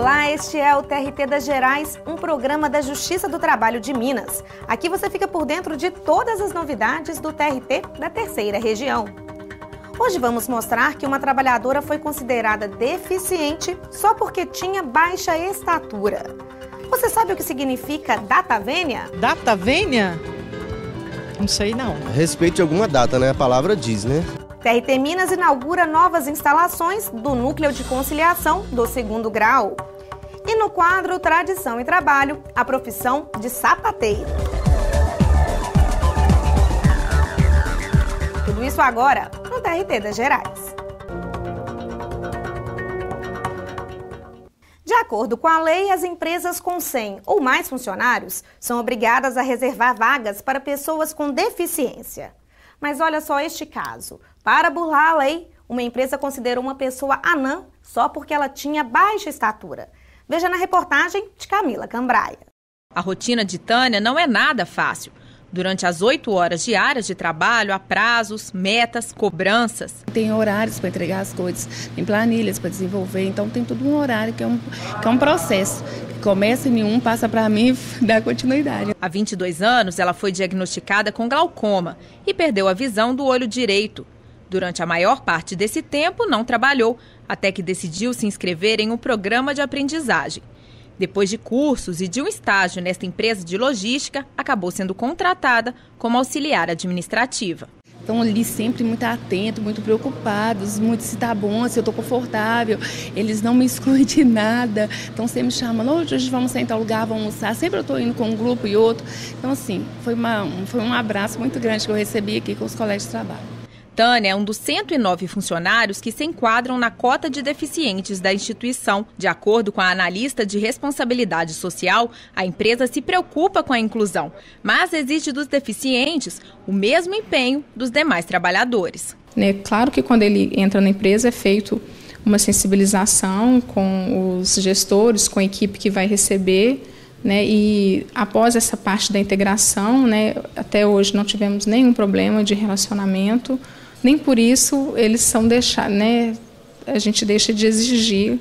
Olá, este é o TRT das Gerais, um programa da Justiça do Trabalho de Minas. Aqui você fica por dentro de todas as novidades do TRT da Terceira Região. Hoje vamos mostrar que uma trabalhadora foi considerada deficiente só porque tinha baixa estatura. Você sabe o que significa data vênia? Data vênia? Não sei não. Respeite alguma data, né? A palavra diz, né? TRT Minas inaugura novas instalações do Núcleo de Conciliação do 2º grau. E no quadro Tradição e Trabalho, a profissão de sapateiro. Tudo isso agora no TRT das Gerais. De acordo com a lei, as empresas com 100 ou mais funcionários são obrigadas a reservar vagas para pessoas com deficiência. Mas olha só este caso. Para burlar a lei, uma empresa considerou uma pessoa anã só porque ela tinha baixa estatura. Veja na reportagem de Camila Cambraia. A rotina de Tânia não é nada fácil. Durante as 8 horas diárias de trabalho, há prazos, metas, cobranças. Tem horários para entregar as coisas, tem planilhas para desenvolver, então tem todo um horário que é um processo. Começa em um, passa para mim e dá continuidade. Há 22 anos, ela foi diagnosticada com glaucoma e perdeu a visão do olho direito. Durante a maior parte desse tempo, não trabalhou, até que decidiu se inscrever em um programa de aprendizagem. Depois de cursos e de um estágio nesta empresa de logística, acabou sendo contratada como auxiliar administrativa. Estão ali sempre muito atentos, muito preocupados, muito se está bom, se eu estou confortável. Eles não me excluem de nada. Então sempre me chamam, hoje vamos sentar no lugar, vamos almoçar. Sempre eu estou indo com um grupo e outro. Então assim, foi um abraço muito grande que eu recebi aqui com os colegas de trabalho. Tânia é um dos 109 funcionários que se enquadram na cota de deficientes da instituição. De acordo com a analista de responsabilidade social, a empresa se preocupa com a inclusão, mas exige dos deficientes o mesmo empenho dos demais trabalhadores. É claro que quando ele entra na empresa é feito uma sensibilização com os gestores, com a equipe que vai receber, né, e após essa parte da integração, né, até hoje não tivemos nenhum problema de relacionamento. Nem por isso eles são deixados, né, a gente deixa de exigir,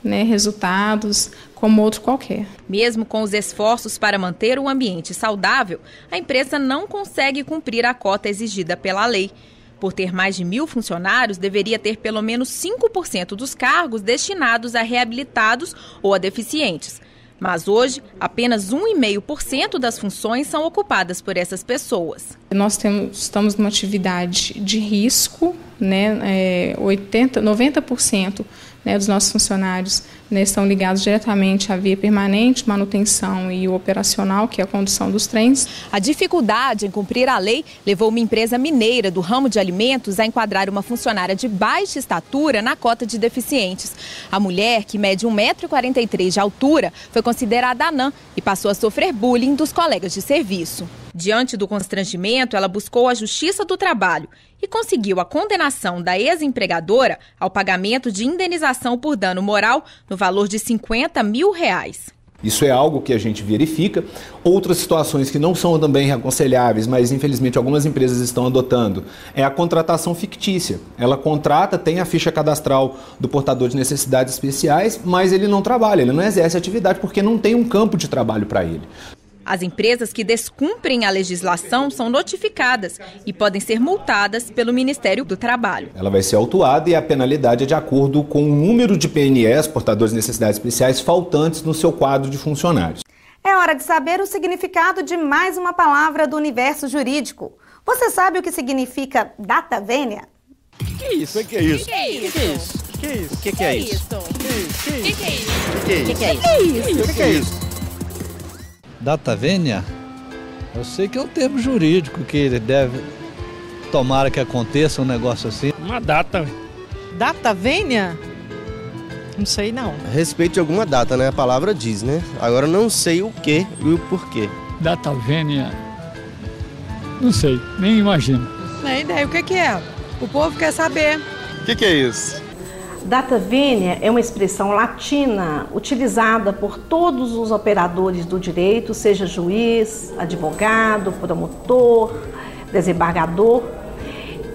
né, resultados como outro qualquer. Mesmo com os esforços para manter o ambiente saudável, a empresa não consegue cumprir a cota exigida pela lei. Por ter mais de 1.000 funcionários, deveria ter pelo menos 5% dos cargos destinados a reabilitados ou a deficientes. Mas hoje, apenas 1,5% das funções são ocupadas por essas pessoas. Nós estamos numa atividade de risco, né, 90%, né, dos nossos funcionários, né, estão ligados diretamente à via permanente, manutenção e o operacional, que é a condução dos trens. A dificuldade em cumprir a lei levou uma empresa mineira do ramo de alimentos a enquadrar uma funcionária de baixa estatura na cota de deficientes. A mulher, que mede 1,43 m de altura, foi considerada anã e passou a sofrer bullying dos colegas de serviço. Diante do constrangimento, ela buscou a Justiça do Trabalho e conseguiu a condenação da ex-empregadora ao pagamento de indenização por dano moral no valor de R$50 mil. Isso é algo que a gente verifica. Outras situações que não são também aconselháveis, mas infelizmente algumas empresas estão adotando, é a contratação fictícia. Ela contrata, tem a ficha cadastral do portador de necessidades especiais, mas ele não trabalha, ele não exerce atividade porque não tem um campo de trabalho para ele. As empresas que descumprem a legislação são notificadas e podem ser multadas pelo Ministério do Trabalho. Ela vai ser autuada e a penalidade é de acordo com o número de PNEs, portadores de necessidades especiais, faltantes no seu quadro de funcionários. É hora de saber o significado de mais uma palavra do universo jurídico. Você sabe o que significa data vênia? O que é isso? O que é isso? O que é isso? O que é isso? O que é isso? O que é isso? O que é isso? Data vênia, eu sei que é um termo jurídico que ele deve, tomara que aconteça um negócio assim. Uma data. Data vênia? Não sei não. Respeite alguma data, né? A palavra diz, né? Agora não sei o que e o porquê. Data vênia, não sei, nem imagino. Nem ideia, o que é? O povo quer saber. O que é isso? Data vênia é uma expressão latina utilizada por todos os operadores do direito, seja juiz, advogado, promotor, desembargador,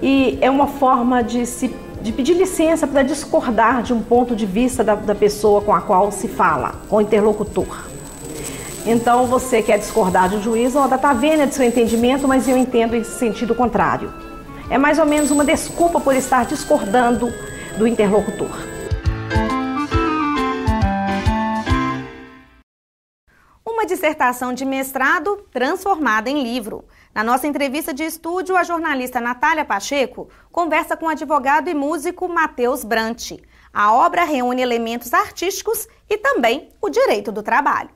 e é uma forma de se de pedir licença para discordar de um ponto de vista da pessoa com a qual se fala, com o interlocutor. Então, você quer discordar de um juiz, ó, data vênia do seu entendimento, mas eu entendo em sentido contrário. É mais ou menos uma desculpa por estar discordando do interlocutor. Uma dissertação de mestrado transformada em livro. Na nossa entrevista de estúdio, a jornalista Natália Pacheco conversa com o advogado e músico Matheus Brant. A obra reúne elementos artísticos e também o direito do trabalho.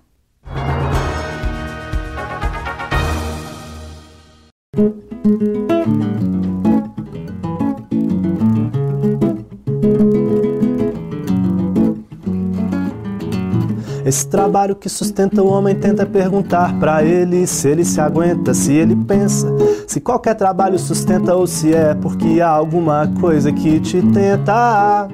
Esse trabalho que sustenta o homem tenta perguntar pra ele se ele se aguenta, se ele pensa, se qualquer trabalho sustenta ou se é porque há alguma coisa que te tenta.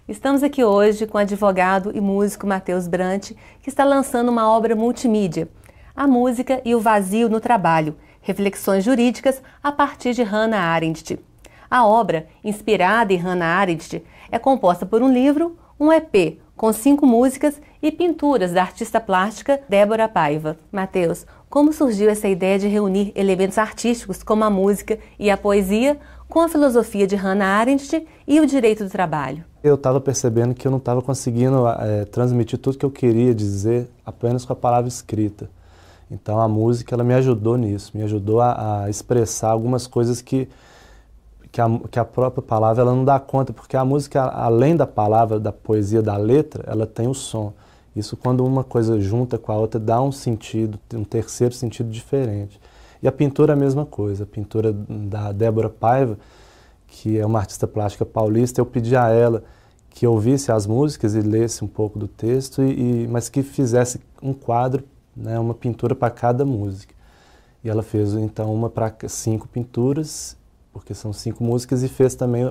Estamos aqui hoje com o advogado e músico Matheus Brant, que está lançando uma obra multimídia, A Música e o Vazio no Trabalho, reflexões jurídicas a partir de Hannah Arendt. A obra, inspirada em Hannah Arendt, é composta por um livro, um EP com 5 músicas e pinturas da artista plástica Débora Paiva. Matheus, como surgiu essa ideia de reunir elementos artísticos como a música e a poesia com a filosofia de Hannah Arendt e o direito do trabalho? Eu estava percebendo que eu não estava conseguindo transmitir tudo que eu queria dizer apenas com a palavra escrita. Então a música ela me ajudou nisso, me ajudou a expressar algumas coisas que a própria palavra ela não dá conta, porque a música, além da palavra, da poesia, da letra, ela tem o som. Isso quando uma coisa junta com a outra dá um sentido, um terceiro sentido diferente. E a pintura é a mesma coisa, a pintura da Débora Paiva, que é uma artista plástica paulista, eu pedi a ela que ouvisse as músicas e lesse um pouco do texto, mas que fizesse um quadro, né, uma pintura para cada música. E ela fez então uma para 5 pinturas, porque são 5 músicas, e fez também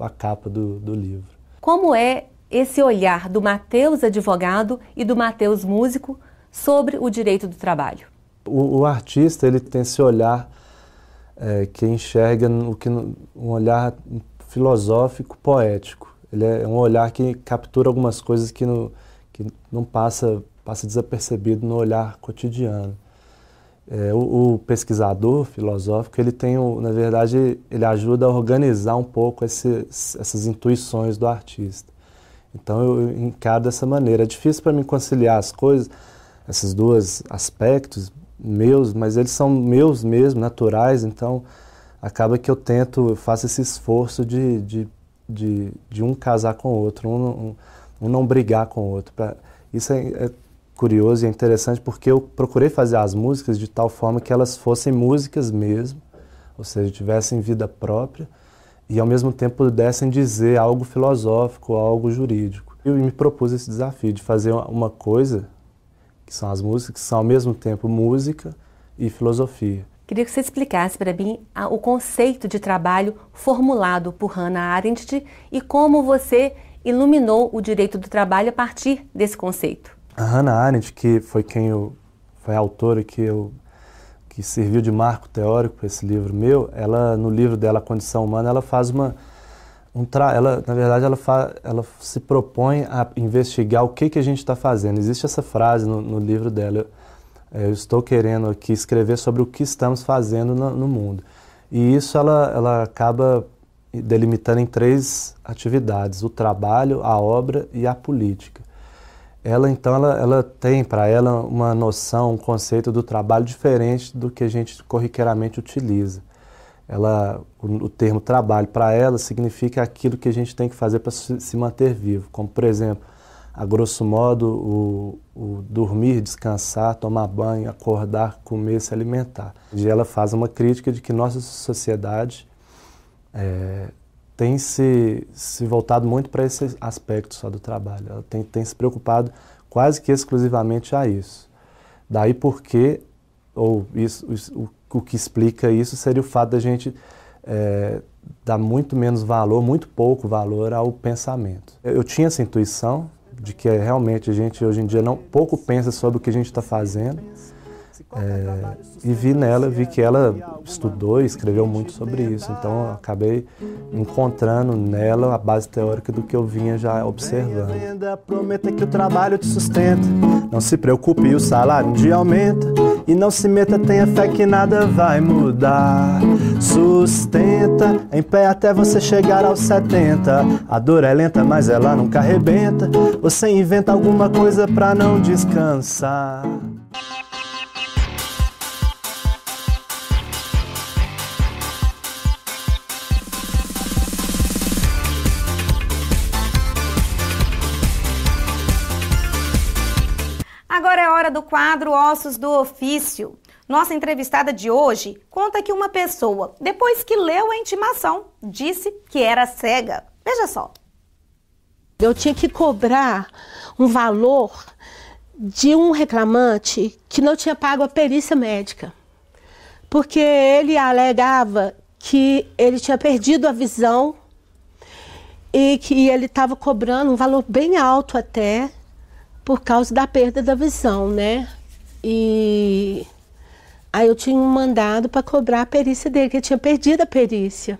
a capa do livro. Como é esse olhar do Matheus advogado e do Matheus músico sobre o direito do trabalho? O artista ele tem esse olhar que enxerga um olhar filosófico, poético. Ele é um olhar que captura algumas coisas que não passa desapercebido no olhar cotidiano. O pesquisador filosófico, ele tem, na verdade, ele ajuda a organizar um pouco essas intuições do artista. Então eu encaro dessa maneira. É difícil para mim conciliar as coisas, esses dois aspectos meus, mas eles são meus mesmo, naturais, então acaba que eu faço esse esforço de um casar com o outro, um não brigar com o outro. Isso é curioso e é interessante porque eu procurei fazer as músicas de tal forma que elas fossem músicas mesmo, ou seja, tivessem vida própria e ao mesmo tempo pudessem dizer algo filosófico, algo jurídico. Eu me propus esse desafio de fazer uma coisa, que são as músicas, que são ao mesmo tempo música e filosofia. Queria que você explicasse para mim o conceito de trabalho formulado por Hannah Arendt e como você iluminou o direito do trabalho a partir desse conceito. A Hannah Arendt, que foi a autora que serviu de marco teórico para esse livro meu, ela, no livro dela, A Condição Humana, ela faz na verdade, ela se propõe a investigar o que a gente está fazendo. Existe essa frase no livro dela, eu estou querendo aqui escrever sobre o que estamos fazendo no mundo. E isso ela acaba delimitando em 3 atividades, o trabalho, a obra e a política. Ela tem para ela uma noção, um conceito do trabalho diferente do que a gente corriqueiramente utiliza. O termo trabalho para ela significa aquilo que a gente tem que fazer para se manter vivo, como por exemplo, a grosso modo, o dormir, descansar, tomar banho, acordar, comer, se alimentar. E ela faz uma crítica de que nossa sociedade tem se voltado muito para esse aspecto só do trabalho. Ela tem se preocupado quase que exclusivamente a isso. Daí porque, o que explica isso seria o fato da gente dar muito menos valor, muito pouco valor ao pensamento. Eu tinha essa intuição de que realmente a gente hoje em dia pouco pensa sobre o que a gente está fazendo E vi que ela estudou e escreveu muito sobre isso. Então eu acabei encontrando nela a base teórica do que eu vinha já observando. Prometa que o trabalho te sustenta, não se preocupe, o salário um dia aumenta. E não se meta, tenha fé que nada vai mudar. Sustenta, em pé até você chegar aos 70. A dor é lenta, mas ela nunca arrebenta. Você inventa alguma coisa pra não descansar. Agora é hora do quadro Ossos do Ofício. Nossa entrevistada de hoje conta que uma pessoa, depois que leu a intimação, disse que era cega. Veja só. Eu tinha que cobrar um valor de um reclamante que não tinha pago a perícia médica. Porque ele alegava que ele tinha perdido a visão e que ele estava cobrando um valor bem alto até, por causa da perda da visão, né? E aí eu tinha um mandado para cobrar a perícia dele, que ele tinha perdido a perícia.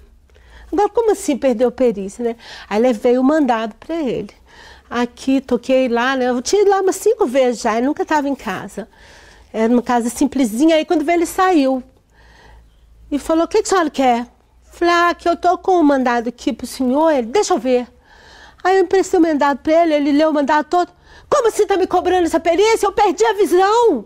Agora, como assim perdeu a perícia, né? Aí levei o mandado para ele. Aqui, toquei lá, né? Eu tinha ido lá umas 5 vezes já, ele nunca estava em casa. Era uma casa simplesinha, aí quando veio ele saiu. E falou, o que a senhora quer? Falei, que eu tô com um mandado aqui pro senhor, ele, deixa eu ver. Aí eu emprestei o mandado para ele leu o mandado todo. Como você tá me cobrando essa perícia? Eu perdi a visão.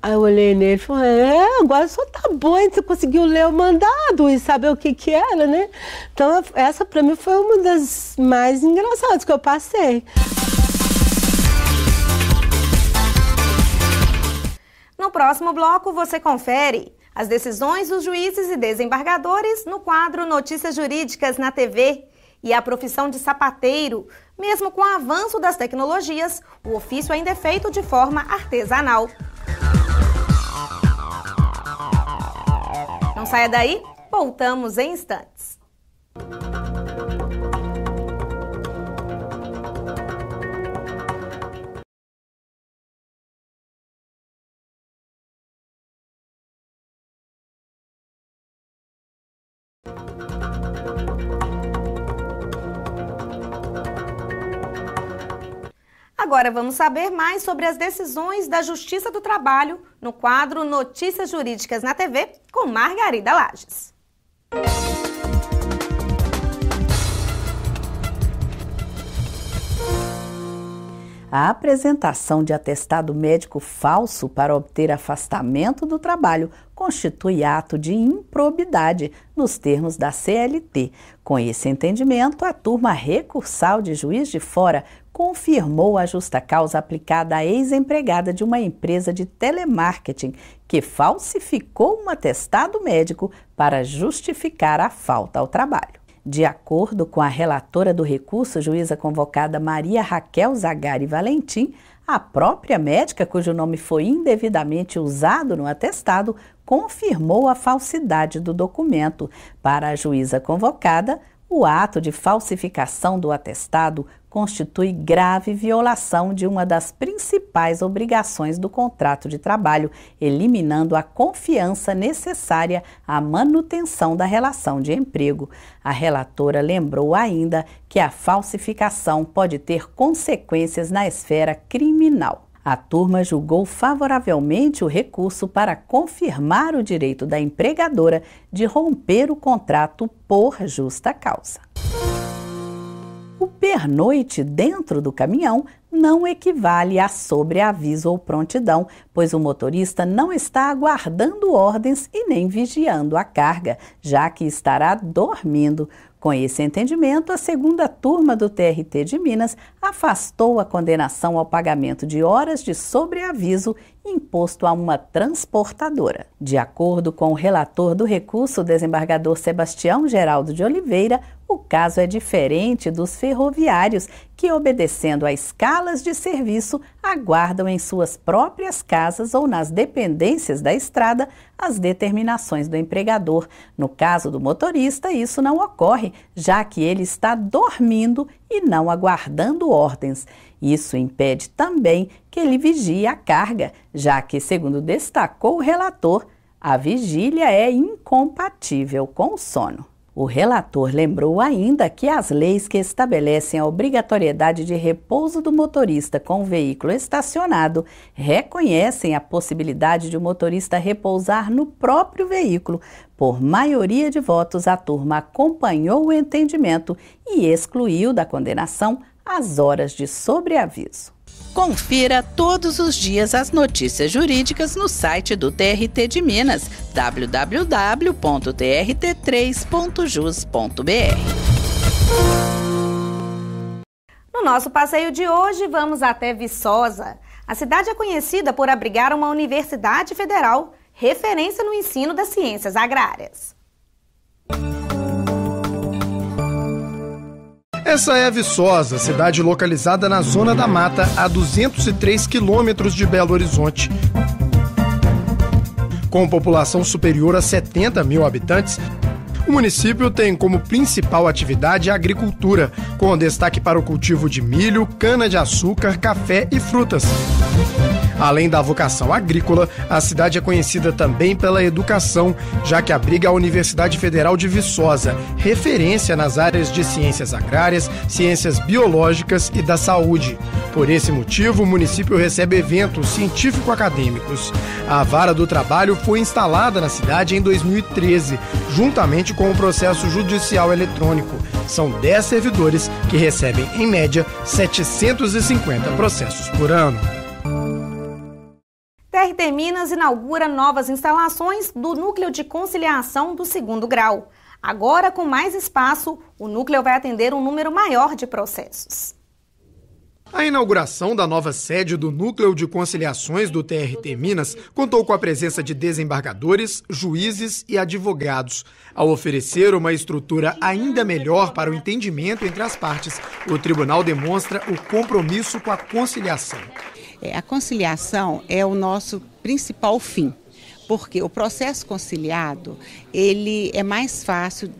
Aí eu olhei nele e falei, agora só tá bom, hein? Você conseguiu ler o mandado e saber o que era, né? Então essa pra mim foi uma das mais engraçadas que eu passei. No próximo bloco você confere as decisões dos juízes e desembargadores no quadro Notícias Jurídicas na TV. E a profissão de sapateiro, mesmo com o avanço das tecnologias, o ofício ainda é feito de forma artesanal. Não saia daí, voltamos em instantes. Agora vamos saber mais sobre as decisões da Justiça do Trabalho no quadro Notícias Jurídicas na TV com Margarida Lages. A apresentação de atestado médico falso para obter afastamento do trabalho constitui ato de improbidade nos termos da CLT. Com esse entendimento, a turma recursal de Juiz de Fora confirmou a justa causa aplicada à ex-empregada de uma empresa de telemarketing que falsificou um atestado médico para justificar a falta ao trabalho. De acordo com a relatora do recurso, juíza convocada Maria Raquel Zagari Valentim, a própria médica, cujo nome foi indevidamente usado no atestado, confirmou a falsidade do documento. Para a juíza convocada, o ato de falsificação do atestado constitui grave violação de uma das principais obrigações do contrato de trabalho, eliminando a confiança necessária à manutenção da relação de emprego. A relatora lembrou ainda que a falsificação pode ter consequências na esfera criminal. A turma julgou favoravelmente o recurso para confirmar o direito da empregadora de romper o contrato por justa causa. O pernoite dentro do caminhão não equivale a sobreaviso ou prontidão, pois o motorista não está aguardando ordens e nem vigiando a carga, já que estará dormindo. Com esse entendimento, a segunda turma do TRT de Minas afastou a condenação ao pagamento de horas de sobreaviso imposto a uma transportadora. De acordo com o relator do recurso, o desembargador Sebastião Geraldo de Oliveira, o caso é diferente dos ferroviários, que, obedecendo a escalas de serviço, aguardam em suas próprias casas ou nas dependências da estrada as determinações do empregador. No caso do motorista, isso não ocorre, já que ele está dormindo e não aguardando ordens. Isso impede também que ele vigie a carga, já que, segundo destacou o relator, a vigília é incompatível com o sono. O relator lembrou ainda que as leis que estabelecem a obrigatoriedade de repouso do motorista com o veículo estacionado reconhecem a possibilidade de o motorista repousar no próprio veículo. Por maioria de votos, a turma acompanhou o entendimento e excluiu da condenação as horas de sobreaviso. Confira todos os dias as notícias jurídicas no site do TRT de Minas, www.trt3.jus.br. No nosso passeio de hoje, vamos até Viçosa. A cidade é conhecida por abrigar uma universidade federal, referência no ensino das ciências agrárias. Essa é a Viçosa, cidade localizada na Zona da Mata, a 203 quilômetros de Belo Horizonte. Com população superior a 70 mil habitantes, o município tem como principal atividade a agricultura, com destaque para o cultivo de milho, cana-de-açúcar, café e frutas. Além da vocação agrícola, a cidade é conhecida também pela educação, já que abriga a Universidade Federal de Viçosa, referência nas áreas de ciências agrárias, ciências biológicas e da saúde. Por esse motivo, o município recebe eventos científico-acadêmicos. A Vara do Trabalho foi instalada na cidade em 2013, juntamente com o processo judicial eletrônico. São 10 servidores que recebem, em média, 750 processos por ano. TRT Minas inaugura novas instalações do Núcleo de Conciliação do 2º Grau. Agora, com mais espaço, o núcleo vai atender um número maior de processos. A inauguração da nova sede do Núcleo de Conciliações do TRT Minas contou com a presença de desembargadores, juízes e advogados. Ao oferecer uma estrutura ainda melhor para o entendimento entre as partes, o tribunal demonstra o compromisso com a conciliação. A conciliação é o nosso principal fim, porque o processo conciliado, ele é mais fácil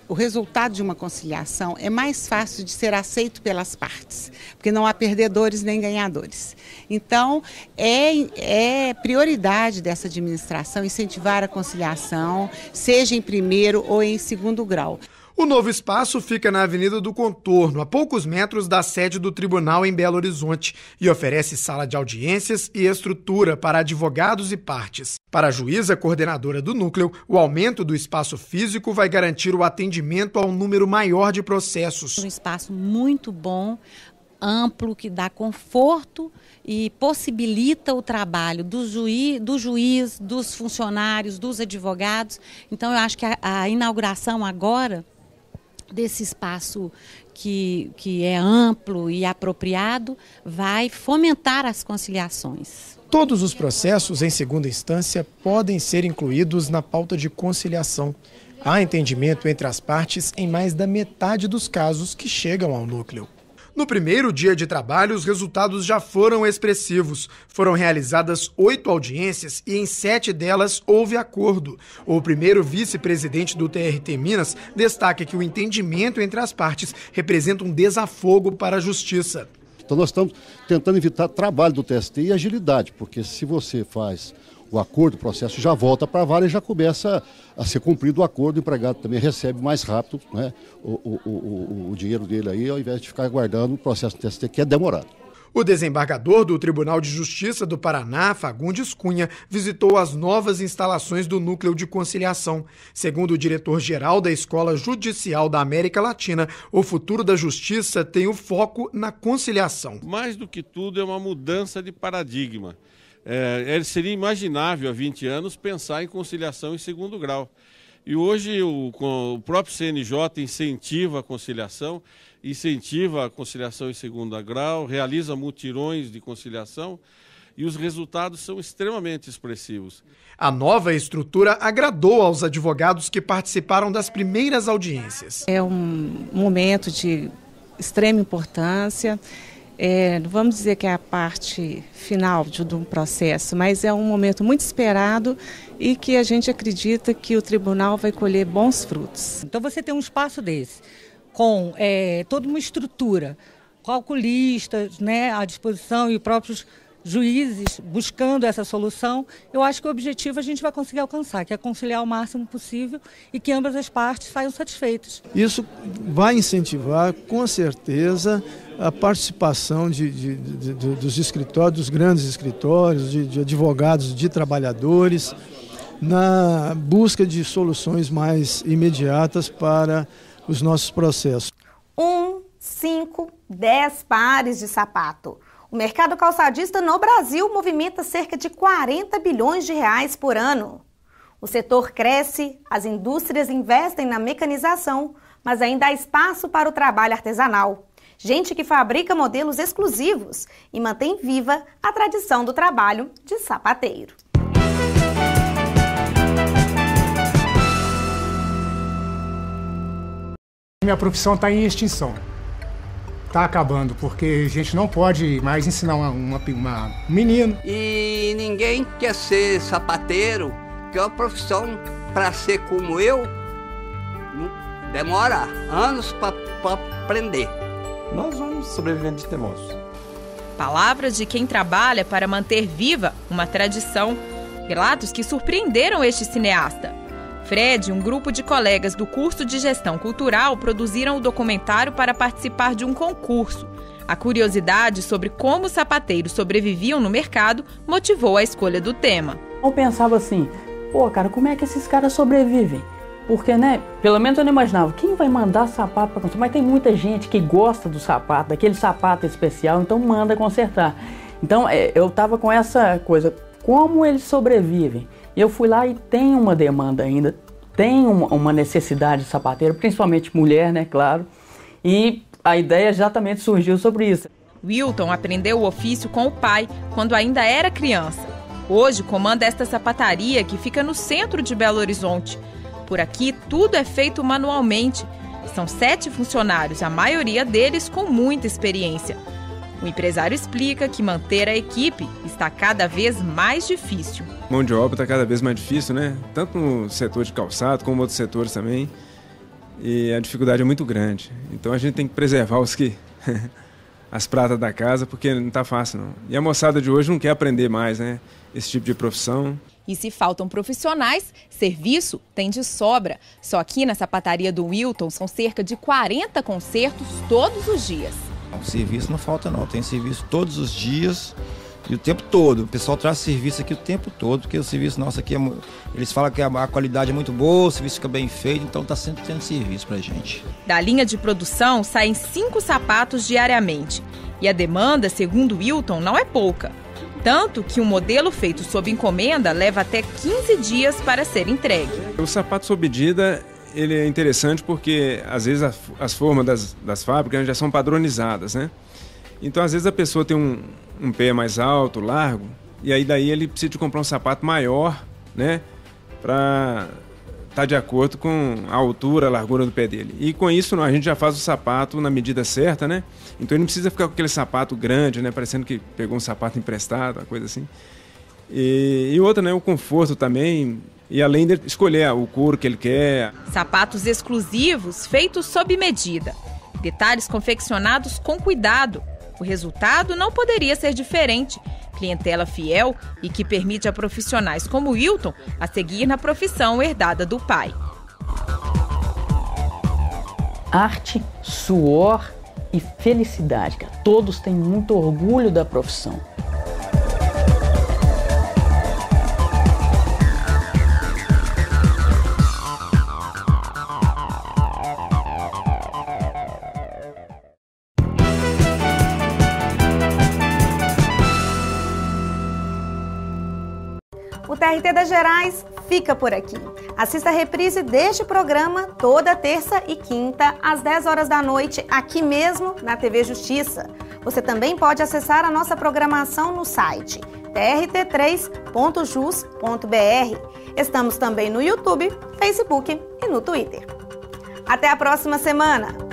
o resultado de uma conciliação é mais fácil de ser aceito pelas partes, porque não há perdedores nem ganhadores. Então, é prioridade dessa administração incentivar a conciliação, seja em 1º ou em 2º grau. O novo espaço fica na Avenida do Contorno, a poucos metros da sede do tribunal em Belo Horizonte, e oferece sala de audiências e estrutura para advogados e partes. Para a juíza coordenadora do núcleo, o aumento do espaço físico vai garantir o atendimento a um número maior de processos. Um espaço muito bom, amplo, que dá conforto e possibilita o trabalho do juiz, dos funcionários, dos advogados. Então, eu acho que a inauguração agora desse espaço que é amplo e apropriado vai fomentar as conciliações. Todos os processos em segunda instância podem ser incluídos na pauta de conciliação. Há entendimento entre as partes em mais da metade dos casos que chegam ao núcleo. No primeiro dia de trabalho, os resultados já foram expressivos. Foram realizadas 8 audiências e em 7 delas houve acordo. O primeiro vice-presidente do TRT Minas destaca que o entendimento entre as partes representa um desafogo para a justiça. Então nós estamos tentando evitar trabalho do TST e agilidade, porque se você faz o acordo, o processo já volta para a vara e já começa a ser cumprido o acordo, o empregado também recebe mais rápido, né, o dinheiro dele aí, ao invés de ficar aguardando o processo do TST, que é demorado. O desembargador do Tribunal de Justiça do Paraná, Fagundes Cunha, visitou as novas instalações do Núcleo de Conciliação. Segundo o diretor-geral da Escola Judicial da América Latina, o futuro da justiça tem o foco na conciliação. Mais do que tudo, é uma mudança de paradigma. Seria imaginável há 20 anos pensar em conciliação em 2º grau. E hoje o próprio CNJ incentiva a conciliação em 2º grau, realiza mutirões de conciliação e os resultados são extremamente expressivos. A nova estrutura agradou aos advogados que participaram das primeiras audiências. É um momento de extrema importância. Não vamos dizer que é a parte final de um processo, mas é um momento muito esperado e que a gente acredita que o tribunal vai colher bons frutos. Então você tem um espaço desse, com toda uma estrutura, calculistas, né, à disposição e próprios juízes buscando essa solução, eu acho que o objetivo a gente vai conseguir alcançar, que é conciliar o máximo possível e que ambas as partes saiam satisfeitas. Isso vai incentivar, com certeza, a participação dos escritórios, dos grandes escritórios, de advogados, de trabalhadores, na busca de soluções mais imediatas para os nossos processos. 1, 5, 10 pares de sapato. O mercado calçadista no Brasil movimenta cerca de 40 bilhões de reais por ano. O setor cresce, as indústrias investem na mecanização, mas ainda há espaço para o trabalho artesanal. Gente que fabrica modelos exclusivos e mantém viva a tradição do trabalho de sapateiro. Minha profissão está em extinção. Está acabando, porque a gente não pode mais ensinar um menino. E ninguém quer ser sapateiro, que é uma profissão para ser como eu, demora anos para aprender. Nós vamos sobrevivendo de teimosos. Palavras de quem trabalha para manter viva uma tradição. Relatos que surpreenderam este cineasta. Fred e um grupo de colegas do curso de Gestão Cultural produziram o documentário para participar de um concurso. A curiosidade sobre como os sapateiros sobreviviam no mercado motivou a escolha do tema. Eu pensava assim, pô, cara, como é que esses caras sobrevivem? Porque, né, pelo menos eu não imaginava, quem vai mandar sapato para consertar? Mas tem muita gente que gosta do sapato, daquele sapato especial, então manda consertar. Então, eu tava com essa coisa, como eles sobrevivem? Eu fui lá e tem uma demanda ainda, tem uma necessidade de sapateiro, principalmente mulher, né, claro. E a ideia exatamente surgiu sobre isso. Wilton aprendeu o ofício com o pai quando ainda era criança. Hoje comanda esta sapataria que fica no centro de Belo Horizonte. Por aqui tudo é feito manualmente. São 7 funcionários, a maioria deles com muita experiência. O empresário explica que manter a equipe está cada vez mais difícil. Mão de obra está cada vez mais difícil, né? Tanto no setor de calçado como outros setores também. E a dificuldade é muito grande. Então a gente tem que preservar as pratas da casa, porque não está fácil, não. E a moçada de hoje não quer aprender mais, né? Esse tipo de profissão. E se faltam profissionais, serviço tem de sobra. Só aqui na sapataria do Wilton são cerca de 40 consertos todos os dias. O serviço não falta não, tem serviço todos os dias e o tempo todo. O pessoal traz serviço aqui o tempo todo, porque o serviço nosso aqui, eles falam que a qualidade é muito boa, o serviço fica bem feito, então está sempre tendo serviço pra gente. Da linha de produção saem 5 sapatos diariamente. E a demanda, segundo Wilton, não é pouca. Tanto que um modelo feito sob encomenda leva até 15 dias para ser entregue. O sapato sob medida, ele é interessante porque às vezes as formas das fábricas já são padronizadas, né? Então às vezes a pessoa tem um pé mais alto, largo, e aí daí ele precisa de comprar um sapato maior, né? Para estar de acordo com a altura, a largura do pé dele. E com isso a gente já faz o sapato na medida certa, né? Então ele não precisa ficar com aquele sapato grande, né? Parecendo que pegou um sapato emprestado, uma coisa assim. E outra, né? O conforto também. E além de escolher o couro que ele quer. Sapatos exclusivos feitos sob medida. Detalhes confeccionados com cuidado. O resultado não poderia ser diferente. Clientela fiel e que permite a profissionais como Wilton a seguir na profissão herdada do pai. Arte, suor e felicidade. Todos têm muito orgulho da profissão. O TRT das Gerais fica por aqui. Assista a reprise deste programa toda terça e quinta, às 10 horas da noite, aqui mesmo na TV Justiça. Você também pode acessar a nossa programação no site trt3.jus.br. Estamos também no YouTube, Facebook e no Twitter. Até a próxima semana!